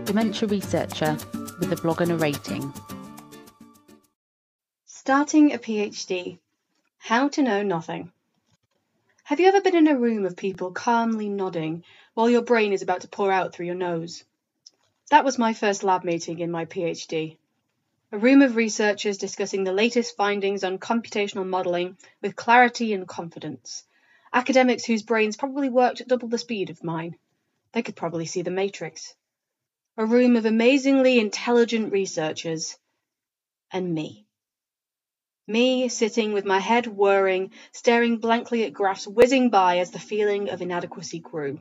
dementia researcher with a blog and a rating. Starting a PhD. How to know nothing. Have you ever been in a room of people calmly nodding while your brain is about to pour out through your nose? That was my first lab meeting in my PhD. A room of researchers discussing the latest findings on computational modelling with clarity and confidence. Academics whose brains probably worked at double the speed of mine. They could probably see the matrix. A room of amazingly intelligent researchers. And me. Me sitting with my head whirring, staring blankly at graphs whizzing by as the feeling of inadequacy grew.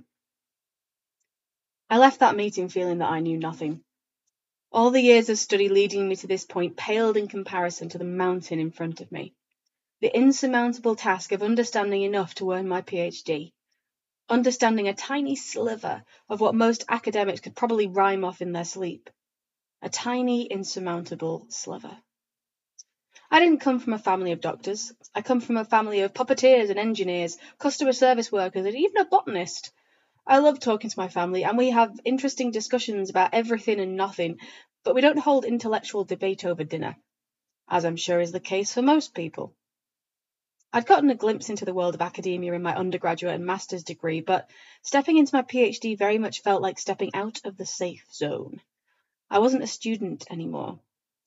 I left that meeting feeling that I knew nothing. All the years of study leading me to this point paled in comparison to the mountain in front of me. The insurmountable task of understanding enough to earn my PhD. Understanding a tiny sliver of what most academics could probably rhyme off in their sleep. A tiny, insurmountable sliver. I didn't come from a family of doctors. I come from a family of puppeteers and engineers, customer service workers, and even a botanist. I love talking to my family, and we have interesting discussions about everything and nothing, but we don't hold intellectual debate over dinner, as I'm sure is the case for most people. I'd gotten a glimpse into the world of academia in my undergraduate and master's degree, but stepping into my PhD very much felt like stepping out of the safe zone. I wasn't a student anymore.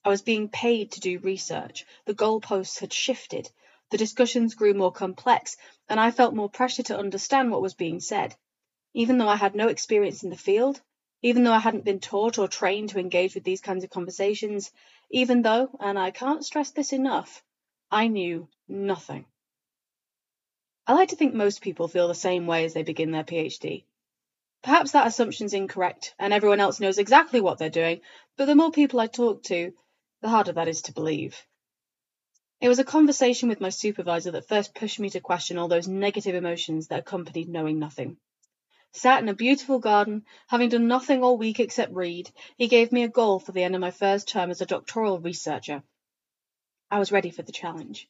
I was being paid to do research. The goalposts had shifted. The discussions grew more complex, and I felt more pressure to understand what was being said. Even though I had no experience in the field, even though I hadn't been taught or trained to engage with these kinds of conversations, even though, and I can't stress this enough, I knew nothing. I like to think most people feel the same way as they begin their PhD. Perhaps that assumption's incorrect, and everyone else knows exactly what they're doing, but the more people I talk to, the harder that is to believe. It was a conversation with my supervisor that first pushed me to question all those negative emotions that accompanied knowing nothing. Sat in a beautiful garden, having done nothing all week except read, he gave me a goal for the end of my first term as a doctoral researcher. I was ready for the challenge.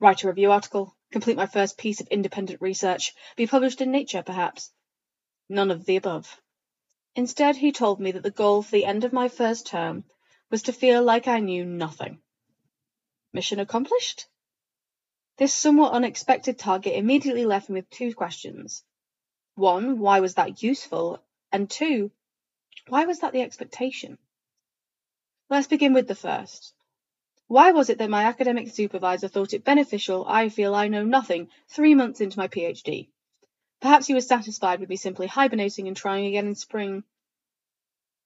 Write a review article, complete my first piece of independent research, be published in Nature, perhaps. None of the above. Instead, he told me that the goal for the end of my first term was to feel like I knew nothing. Mission accomplished? This somewhat unexpected target immediately left me with two questions. One, why was that useful? And two, why was that the expectation? Let's begin with the first. Why was it that my academic supervisor thought it beneficial I feel I know nothing 3 months into my PhD? Perhaps he was satisfied with me simply hibernating and trying again in spring.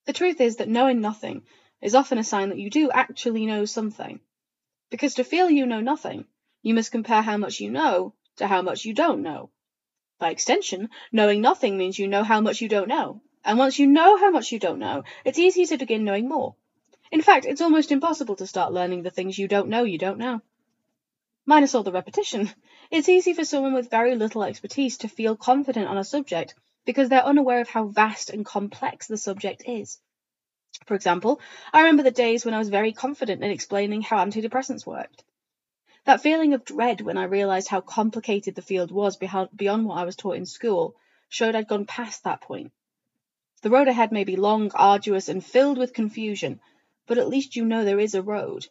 The truth is that knowing nothing is often a sign that you do actually know something. Because to feel you know nothing, you must compare how much you know to how much you don't know. By extension, knowing nothing means you know how much you don't know. And once you know how much you don't know, it's easy to begin knowing more. In fact, it's almost impossible to start learning the things you don't know. Minus all the repetition, it's easy for someone with very little expertise to feel confident on a subject because they're unaware of how vast and complex the subject is. For example, I remember the days when I was very confident in explaining how antidepressants worked. That feeling of dread when I realised how complicated the field was beyond what I was taught in school showed I'd gone past that point. The road ahead may be long, arduous, and filled with confusion, but at least you know there is a road,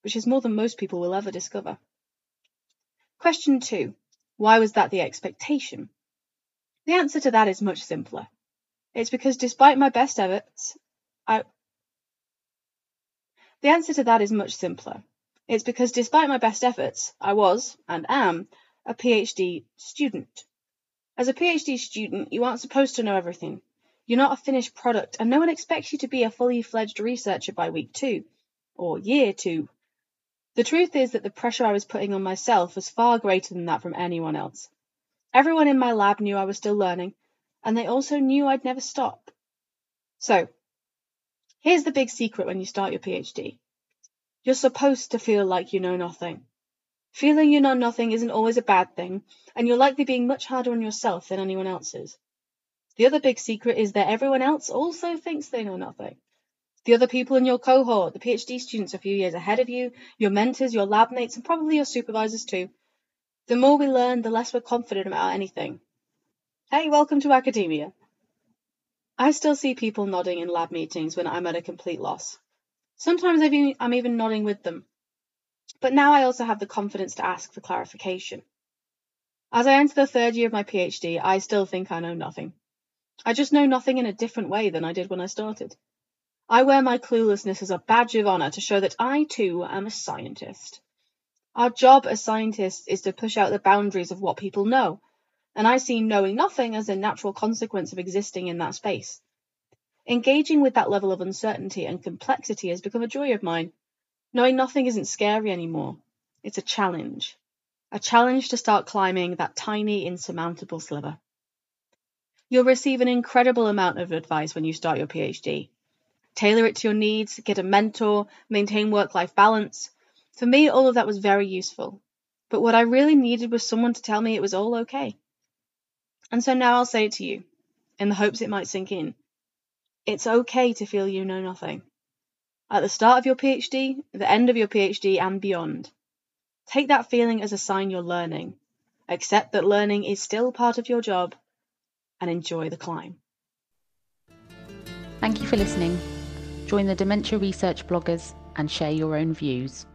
which is more than most people will ever discover. Question 2. Why was that the expectation? The answer to that is much simpler. It's because despite my best efforts, I was, and am, a PhD student. As a PhD student, you aren't supposed to know everything. You're not a finished product, and no one expects you to be a fully fledged researcher by week 2, or year 2. The truth is that the pressure I was putting on myself was far greater than that from anyone else. Everyone in my lab knew I was still learning, and they also knew I'd never stop. So, here's the big secret when you start your PhD. You're supposed to feel like you know nothing. Feeling you know nothing isn't always a bad thing, and you're likely being much harder on yourself than anyone else is. The other big secret is that everyone else also thinks they know nothing. The other people in your cohort, the PhD students a few years ahead of you, your mentors, your lab mates, and probably your supervisors too. The more we learn, the less we're confident about anything. Hey, welcome to academia. I still see people nodding in lab meetings when I'm at a complete loss. Sometimes I'm even nodding with them. But now I also have the confidence to ask for clarification. As I enter the third year of my PhD, I still think I know nothing. I just know nothing in a different way than I did when I started. I wear my cluelessness as a badge of honor to show that I too am a scientist. Our job as scientists is to push out the boundaries of what people know, and I see knowing nothing as a natural consequence of existing in that space. Engaging with that level of uncertainty and complexity has become a joy of mine. Knowing nothing isn't scary anymore. It's a challenge. A challenge to start climbing that tiny, insurmountable sliver. You'll receive an incredible amount of advice when you start your PhD. Tailor it to your needs, get a mentor, maintain work-life balance. For me, all of that was very useful. But what I really needed was someone to tell me it was all okay. And so now I'll say it to you, in the hopes it might sink in. It's okay to feel you know nothing. At the start of your PhD, the end of your PhD, and beyond. Take that feeling as a sign you're learning. Accept that learning is still part of your job, and enjoy the climb. Thank you for listening. Join the Dementia Research bloggers and share your own views.